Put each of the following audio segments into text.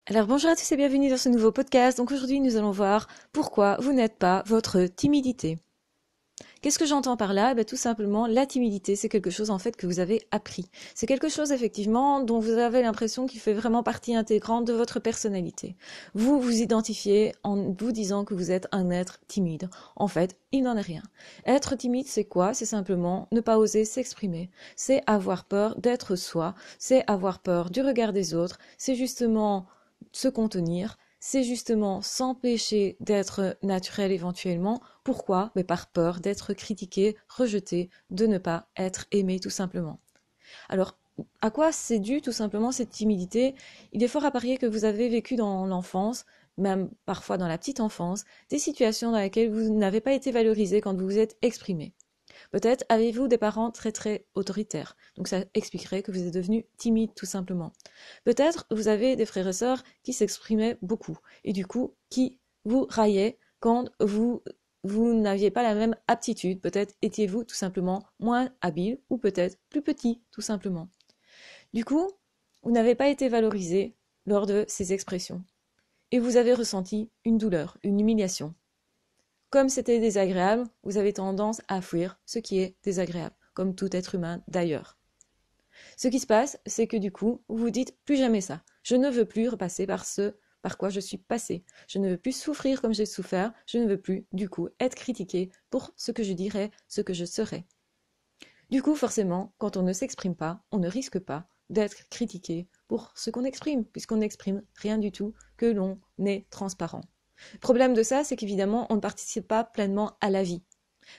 Alors bonjour à tous et bienvenue dans ce nouveau podcast. Donc aujourd'hui nous allons voir pourquoi vous n'êtes pas votre timidité. Qu'est-ce que j'entends par là? Tout simplement la timidité c'est quelque chose en fait que vous avez appris. C'est quelque chose effectivement dont vous avez l'impression qu'il fait vraiment partie intégrante de votre personnalité. Vous vous identifiez en vous disant que vous êtes un être timide. En fait, il n'en est rien. Être timide c'est quoi? C'est simplement ne pas oser s'exprimer. C'est avoir peur d'être soi. C'est avoir peur du regard des autres. C'est justement se contenir, c'est justement s'empêcher d'être naturel éventuellement. Pourquoi? Mais par peur d'être critiqué, rejeté, de ne pas être aimé tout simplement. Alors, à quoi c'est dû tout simplement cette timidité? Il est fort à parier que vous avez vécu dans l'enfance, même parfois dans la petite enfance, des situations dans lesquelles vous n'avez pas été valorisé quand vous vous êtes exprimé. Peut-être avez-vous des parents très très autoritaires, donc ça expliquerait que vous êtes devenu timide tout simplement. Peut-être vous avez des frères et sœurs qui s'exprimaient beaucoup et du coup qui vous raillaient quand vous n'aviez pas la même aptitude, peut-être étiez-vous tout simplement moins habile ou peut-être plus petit tout simplement. Du coup, vous n'avez pas été valorisé lors de ces expressions et vous avez ressenti une douleur, une humiliation. Comme c'était désagréable, vous avez tendance à fuir ce qui est désagréable, comme tout être humain d'ailleurs. Ce qui se passe, c'est que du coup, vous vous dites plus jamais ça. Je ne veux plus repasser par ce par quoi je suis passé. Je ne veux plus souffrir comme j'ai souffert. Je ne veux plus, du coup, être critiqué pour ce que je dirais, ce que je serais. Du coup, forcément, quand on ne s'exprime pas, on ne risque pas d'être critiqué pour ce qu'on exprime, puisqu'on n'exprime rien du tout, que l'on est transparent. Le problème de ça, c'est qu'évidemment, on ne participe pas pleinement à la vie.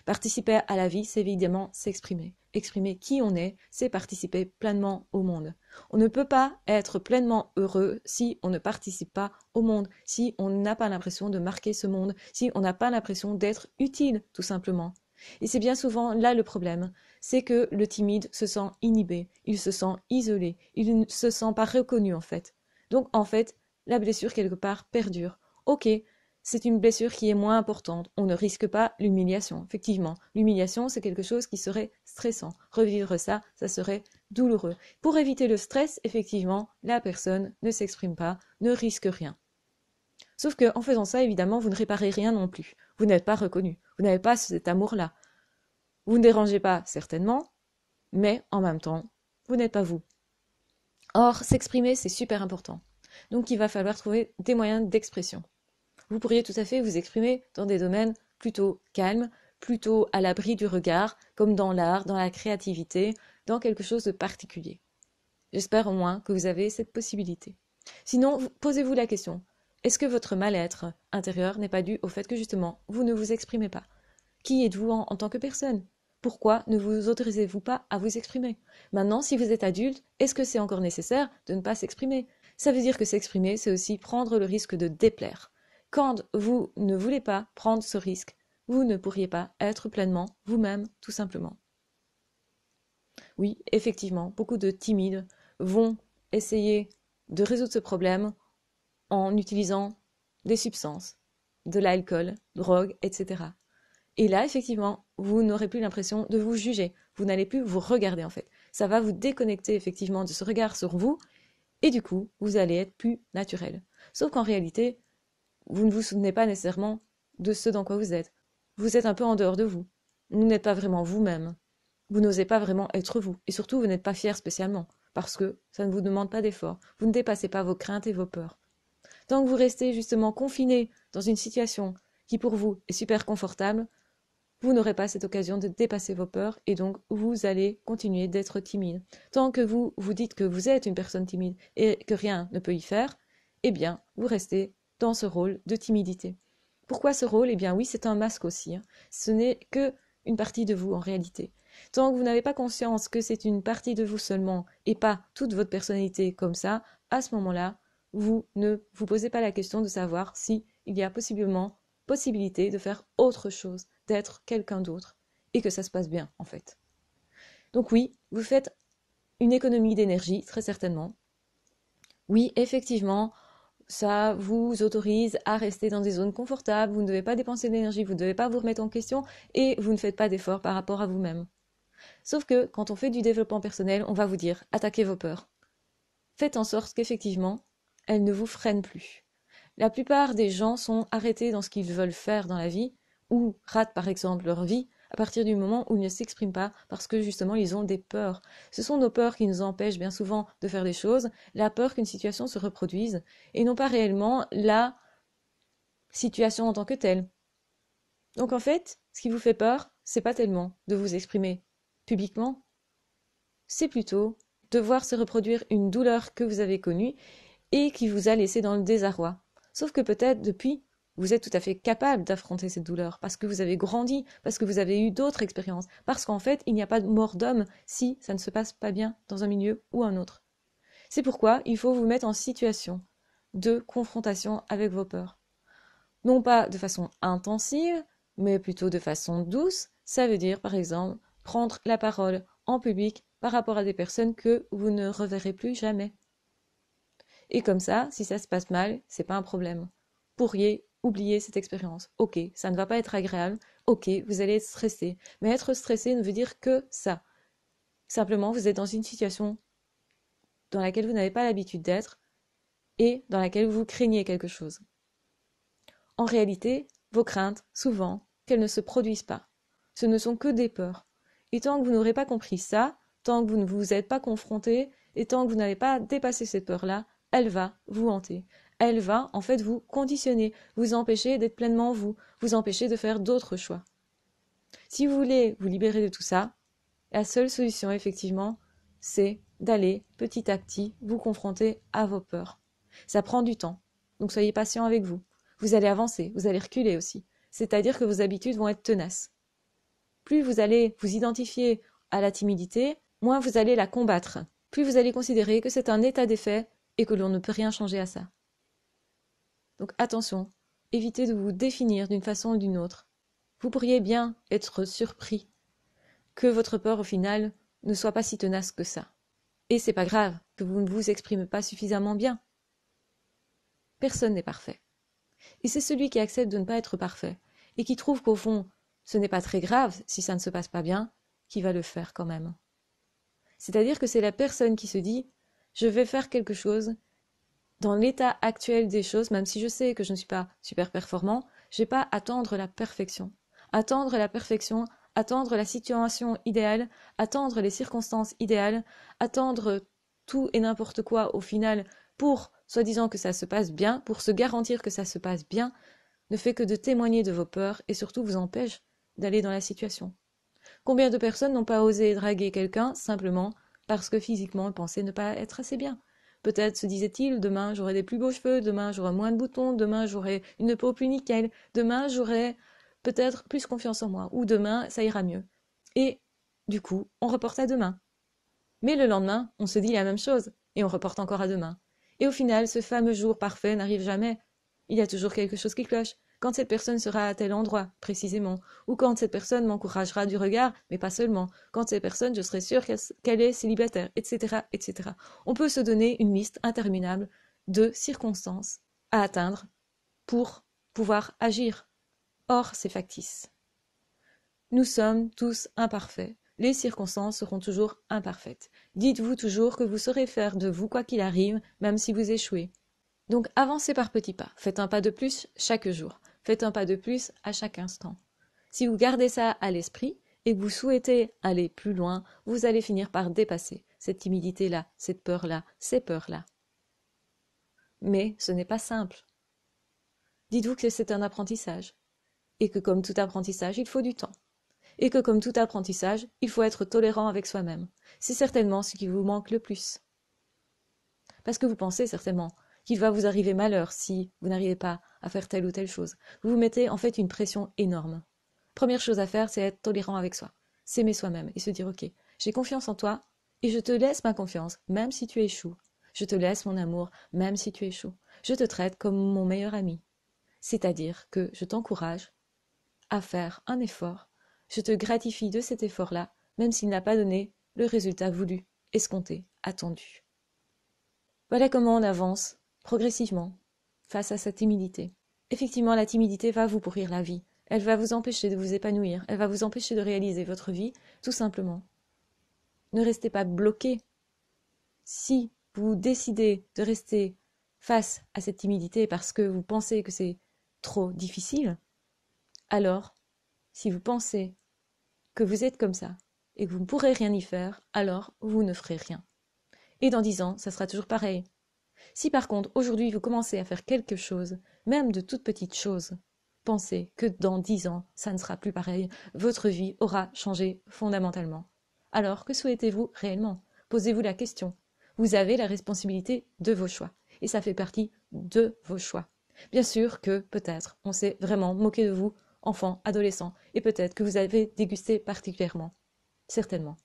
Participer à la vie, c'est évidemment s'exprimer. Exprimer qui on est, c'est participer pleinement au monde. On ne peut pas être pleinement heureux si on ne participe pas au monde, si on n'a pas l'impression de marquer ce monde, si on n'a pas l'impression d'être utile, tout simplement. Et c'est bien souvent là le problème, c'est que le timide se sent inhibé, il se sent isolé, il ne se sent pas reconnu en fait. Donc en fait, la blessure quelque part perdure. Ok, c'est une blessure qui est moins importante. On ne risque pas l'humiliation. Effectivement, l'humiliation, c'est quelque chose qui serait stressant. Revivre ça, ça serait douloureux. Pour éviter le stress, effectivement, la personne ne s'exprime pas, ne risque rien. Sauf qu'en faisant ça, évidemment, vous ne réparez rien non plus. Vous n'êtes pas reconnu. Vous n'avez pas cet amour-là. Vous ne dérangez pas, certainement, mais en même temps, vous n'êtes pas vous. Or, s'exprimer, c'est super important. Donc, il va falloir trouver des moyens d'expression. Vous pourriez tout à fait vous exprimer dans des domaines plutôt calmes, plutôt à l'abri du regard, comme dans l'art, dans la créativité, dans quelque chose de particulier. J'espère au moins que vous avez cette possibilité. Sinon, posez-vous la question, est-ce que votre mal-être intérieur n'est pas dû au fait que justement, vous ne vous exprimez pas? Qui êtes-vous en tant que personne? Pourquoi ne vous autorisez-vous pas à vous exprimer? Maintenant, si vous êtes adulte, est-ce que c'est encore nécessaire de ne pas s'exprimer? Ça veut dire que s'exprimer, c'est aussi prendre le risque de déplaire. Quand vous ne voulez pas prendre ce risque, vous ne pourriez pas être pleinement vous-même, tout simplement. Oui, effectivement, beaucoup de timides vont essayer de résoudre ce problème en utilisant des substances, de l'alcool, drogue, etc. Et là, effectivement, vous n'aurez plus l'impression de vous juger. Vous n'allez plus vous regarder, en fait. Ça va vous déconnecter, effectivement, de ce regard sur vous. Et du coup, vous allez être plus naturel. Sauf qu'en réalité, vous ne vous souvenez pas nécessairement de ce dans quoi vous êtes. Vous êtes un peu en dehors de vous. Vous n'êtes pas vraiment vous-même. Vous n'osez pas vraiment être vous. Et surtout, vous n'êtes pas fier spécialement. Parce que ça ne vous demande pas d'effort. Vous ne dépassez pas vos craintes et vos peurs. Tant que vous restez justement confiné dans une situation qui pour vous est super confortable, vous n'aurez pas cette occasion de dépasser vos peurs et donc vous allez continuer d'être timide. Tant que vous vous dites que vous êtes une personne timide et que rien ne peut y faire, eh bien, vous restez dans ce rôle de timidité. Pourquoi ce rôle? Eh bien oui, c'est un masque aussi. Ce n'est que une partie de vous en réalité. Tant que vous n'avez pas conscience que c'est une partie de vous seulement et pas toute votre personnalité comme ça, à ce moment-là, vous ne vous posez pas la question de savoir si il y a possibilité de faire autre chose, d'être quelqu'un d'autre et que ça se passe bien en fait. Donc oui, vous faites une économie d'énergie, très certainement. Oui, effectivement, ça vous autorise à rester dans des zones confortables, vous ne devez pas dépenser d'énergie, vous ne devez pas vous remettre en question et vous ne faites pas d'efforts par rapport à vous-même. Sauf que quand on fait du développement personnel, on va vous dire attaquez vos peurs. Faites en sorte qu'effectivement, elle ne vous freine plus. La plupart des gens sont arrêtés dans ce qu'ils veulent faire dans la vie, ou ratent par exemple leur vie, à partir du moment où ils ne s'expriment pas parce que justement ils ont des peurs. Ce sont nos peurs qui nous empêchent bien souvent de faire des choses, la peur qu'une situation se reproduise, et non pas réellement la situation en tant que telle. Donc en fait, ce qui vous fait peur, c'est pas tellement de vous exprimer publiquement, c'est plutôt de voir se reproduire une douleur que vous avez connue et qui vous a laissé dans le désarroi. Sauf que peut-être depuis, vous êtes tout à fait capable d'affronter cette douleur parce que vous avez grandi, parce que vous avez eu d'autres expériences, parce qu'en fait, il n'y a pas de mort d'homme si ça ne se passe pas bien dans un milieu ou un autre. C'est pourquoi il faut vous mettre en situation de confrontation avec vos peurs. Non pas de façon intensive, mais plutôt de façon douce. Ça veut dire, par exemple, prendre la parole en public par rapport à des personnes que vous ne reverrez plus jamais. Et comme ça, si ça se passe mal, c'est pas un problème. Vous pourriez oublier cette expérience. Ok, ça ne va pas être agréable. Ok, vous allez être stressé. Mais être stressé ne veut dire que ça. Simplement, vous êtes dans une situation dans laquelle vous n'avez pas l'habitude d'être et dans laquelle vous craignez quelque chose. En réalité, vos craintes, souvent, qu'elles ne se produisent pas. Ce ne sont que des peurs. Et tant que vous n'aurez pas compris ça, tant que vous ne vous êtes pas confronté, et tant que vous n'avez pas dépassé cette peur-là, elle va vous hanter. Elle va, en fait, vous conditionner, vous empêcher d'être pleinement vous, vous empêcher de faire d'autres choix. Si vous voulez vous libérer de tout ça, la seule solution, effectivement, c'est d'aller petit à petit vous confronter à vos peurs. Ça prend du temps, donc soyez patient avec vous. Vous allez avancer, vous allez reculer aussi. C'est-à-dire que vos habitudes vont être tenaces. Plus vous allez vous identifier à la timidité, moins vous allez la combattre. Plus vous allez considérer que c'est un état des faits et que l'on ne peut rien changer à ça. Donc attention, évitez de vous définir d'une façon ou d'une autre. Vous pourriez bien être surpris que votre peur au final ne soit pas si tenace que ça. Et c'est pas grave que vous ne vous exprimez pas suffisamment bien. Personne n'est parfait. Et c'est celui qui accepte de ne pas être parfait et qui trouve qu'au fond, ce n'est pas très grave si ça ne se passe pas bien, qui va le faire quand même. C'est-à-dire que c'est la personne qui se dit « je vais faire quelque chose dans l'état actuel des choses, même si je sais que je ne suis pas super performant, je ne vais pas attendre la perfection. Attendre la perfection, attendre la situation idéale, attendre les circonstances idéales, attendre tout et n'importe quoi au final pour soi-disant que ça se passe bien, pour se garantir que ça se passe bien, ne fait que de témoigner de vos peurs et surtout vous empêche d'aller dans la situation. Combien de personnes n'ont pas osé draguer quelqu'un simplement parce que physiquement ils pensaient ne pas être assez bien? Peut-être se disait-il, demain j'aurai des plus beaux cheveux, demain j'aurai moins de boutons, demain j'aurai une peau plus nickel, demain j'aurai peut-être plus confiance en moi, ou demain ça ira mieux. Et du coup, on reporte à demain. Mais le lendemain, on se dit la même chose, et on reporte encore à demain. Et au final, ce fameux jour parfait n'arrive jamais. Il y a toujours quelque chose qui cloche. Quand cette personne sera à tel endroit, précisément, ou quand cette personne m'encouragera du regard, mais pas seulement, quand cette personne, je serai sûre qu'elle est célibataire, etc., etc. On peut se donner une liste interminable de circonstances à atteindre pour pouvoir agir. Or, c'est factice. Nous sommes tous imparfaits. Les circonstances seront toujours imparfaites. Dites-vous toujours que vous saurez faire de vous quoi qu'il arrive, même si vous échouez. Donc avancez par petits pas. Faites un pas de plus chaque jour. Faites un pas de plus à chaque instant. Si vous gardez ça à l'esprit et que vous souhaitez aller plus loin, vous allez finir par dépasser cette timidité-là, cette peur-là, ces peurs-là. Mais ce n'est pas simple. Dites-vous que c'est un apprentissage. Et que comme tout apprentissage, il faut du temps. Et que comme tout apprentissage, il faut être tolérant avec soi-même. C'est certainement ce qui vous manque le plus. Parce que vous pensez certainement qu'il va vous arriver malheur si vous n'arrivez pas à faire telle ou telle chose. Vous vous mettez en fait une pression énorme. Première chose à faire, c'est être tolérant avec soi. S'aimer soi-même et se dire ok, j'ai confiance en toi et je te laisse ma confiance, même si tu échoues. Je te laisse mon amour, même si tu échoues. Je te traite comme mon meilleur ami. C'est-à-dire que je t'encourage à faire un effort. Je te gratifie de cet effort-là, même s'il n'a pas donné le résultat voulu, escompté, attendu. Voilà comment on avance, progressivement, face à sa timidité. Effectivement, la timidité va vous pourrir la vie. Elle va vous empêcher de vous épanouir. Elle va vous empêcher de réaliser votre vie, tout simplement. Ne restez pas bloqué. Si vous décidez de rester face à cette timidité parce que vous pensez que c'est trop difficile, alors, si vous pensez que vous êtes comme ça et que vous ne pourrez rien y faire, alors vous ne ferez rien. Et dans 10 ans, ça sera toujours pareil. Si par contre, aujourd'hui, vous commencez à faire quelque chose, même de toutes petites choses, pensez que dans 10 ans, ça ne sera plus pareil. Votre vie aura changé fondamentalement. Alors, que souhaitez-vous réellement? Posez-vous la question. Vous avez la responsabilité de vos choix. Et ça fait partie de vos choix. Bien sûr que peut-être on s'est vraiment moqué de vous, enfant, adolescent, et peut-être que vous avez dégusté particulièrement. Certainement.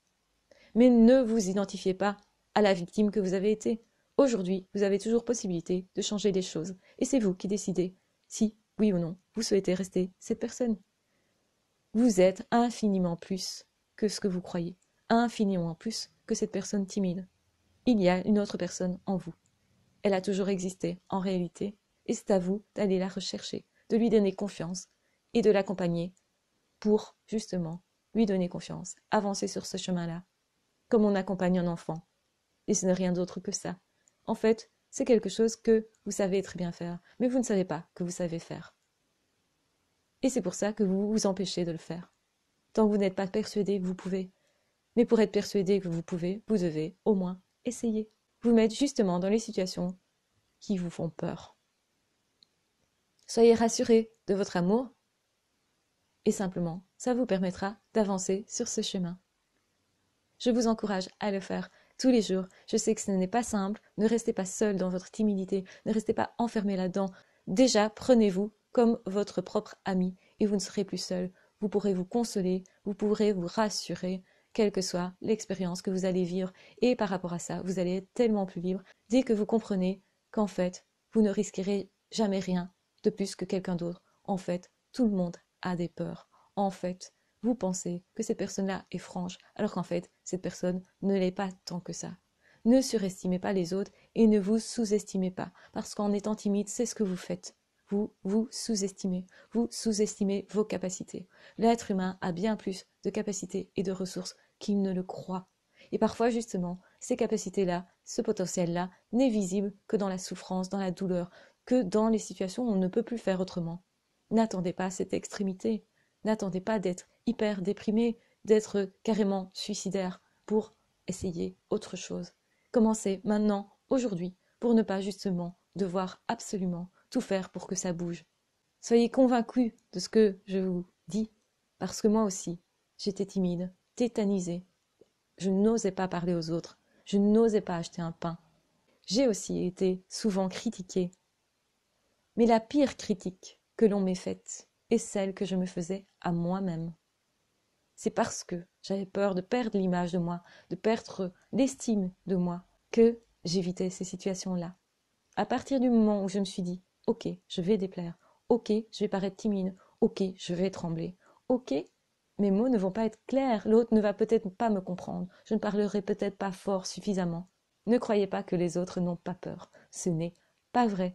Mais ne vous identifiez pas à la victime que vous avez été. Aujourd'hui, vous avez toujours possibilité de changer les choses. Et c'est vous qui décidez si, oui ou non, vous souhaitez rester cette personne. Vous êtes infiniment plus que ce que vous croyez. Infiniment plus que cette personne timide. Il y a une autre personne en vous. Elle a toujours existé, en réalité. Et c'est à vous d'aller la rechercher, de lui donner confiance et de l'accompagner pour, justement, lui donner confiance, avancer sur ce chemin-là, comme on accompagne un enfant. Et ce n'est rien d'autre que ça. En fait, c'est quelque chose que vous savez très bien faire, mais vous ne savez pas que vous savez faire. Et c'est pour ça que vous vous empêchez de le faire. Tant que vous n'êtes pas persuadé que vous pouvez. Mais pour être persuadé que vous pouvez, vous devez, au moins, essayer. Vous mettre justement dans les situations qui vous font peur. Soyez rassurés de votre amour et simplement, ça vous permettra d'avancer sur ce chemin. Je vous encourage à le faire tous les jours. Je sais que ce n'est pas simple. Ne restez pas seul dans votre timidité. Ne restez pas enfermé là-dedans. Déjà, prenez-vous comme votre propre ami et vous ne serez plus seul. Vous pourrez vous consoler, vous pourrez vous rassurer, quelle que soit l'expérience que vous allez vivre. Et par rapport à ça, vous allez être tellement plus libre dès que vous comprenez qu'en fait, vous ne risquerez jamais rien de plus que quelqu'un d'autre. En fait, tout le monde a des peurs. En fait, vous pensez que cette personne-là est franche, alors qu'en fait, cette personne ne l'est pas tant que ça. Ne surestimez pas les autres et ne vous sous-estimez pas, parce qu'en étant timide, c'est ce que vous faites. Vous vous sous-estimez vos capacités. L'être humain a bien plus de capacités et de ressources qu'il ne le croit. Et parfois, justement, ces capacités-là, ce potentiel-là, n'est visible que dans la souffrance, dans la douleur, que dans les situations où on ne peut plus faire autrement. N'attendez pas cette extrémité. N'attendez pas d'être hyper déprimé, d'être carrément suicidaire pour essayer autre chose. Commencez maintenant, aujourd'hui, pour ne pas justement devoir absolument tout faire pour que ça bouge. Soyez convaincus de ce que je vous dis, parce que moi aussi, j'étais timide, tétanisée. Je n'osais pas parler aux autres, je n'osais pas acheter un pain. J'ai aussi été souvent critiquée. Mais la pire critique que l'on m'ait faite est celle que je me faisais à moi-même. C'est parce que j'avais peur de perdre l'image de moi, de perdre l'estime de moi, que j'évitais ces situations-là. À partir du moment où je me suis dit, ok, je vais déplaire, ok, je vais paraître timide, ok, je vais trembler, ok, mes mots ne vont pas être clairs, l'autre ne va peut-être pas me comprendre, je ne parlerai peut-être pas fort suffisamment. Ne croyez pas que les autres n'ont pas peur, ce n'est pas vrai.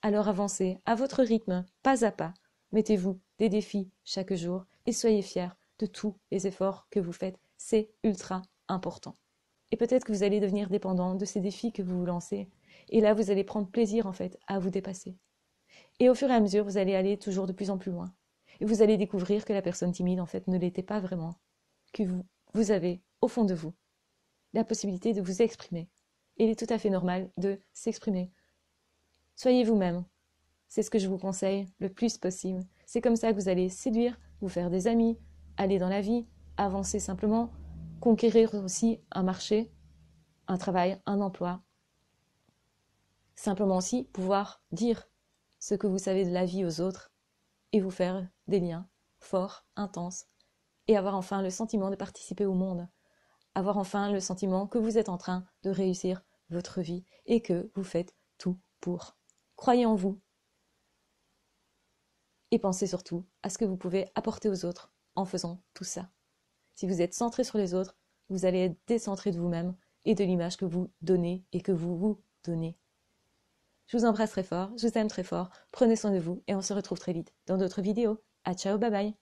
Alors avancez à votre rythme, pas à pas. Mettez-vous des défis chaque jour et soyez fiers de tous les efforts que vous faites. C'est ultra important. Et peut-être que vous allez devenir dépendant de ces défis que vous vous lancez. Et là, vous allez prendre plaisir en fait à vous dépasser. Et au fur et à mesure, vous allez aller toujours de plus en plus loin. Et vous allez découvrir que la personne timide en fait ne l'était pas vraiment. Que vous avez au fond de vous la possibilité de vous exprimer. Et il est tout à fait normal de s'exprimer. Soyez vous-même. C'est ce que je vous conseille le plus possible. C'est comme ça que vous allez séduire, vous faire des amis, aller dans la vie, avancer simplement, conquérir aussi un marché, un travail, un emploi. Simplement aussi pouvoir dire ce que vous savez de la vie aux autres et vous faire des liens forts, intenses, et avoir enfin le sentiment de participer au monde. Avoir enfin le sentiment que vous êtes en train de réussir votre vie et que vous faites tout pour. Croyez en vous. Et pensez surtout à ce que vous pouvez apporter aux autres en faisant tout ça. Si vous êtes centré sur les autres, vous allez être décentré de vous-même et de l'image que vous donnez et que vous vous donnez. Je vous embrasse très fort, je vous aime très fort, prenez soin de vous et on se retrouve très vite dans d'autres vidéos. À ciao, bye bye.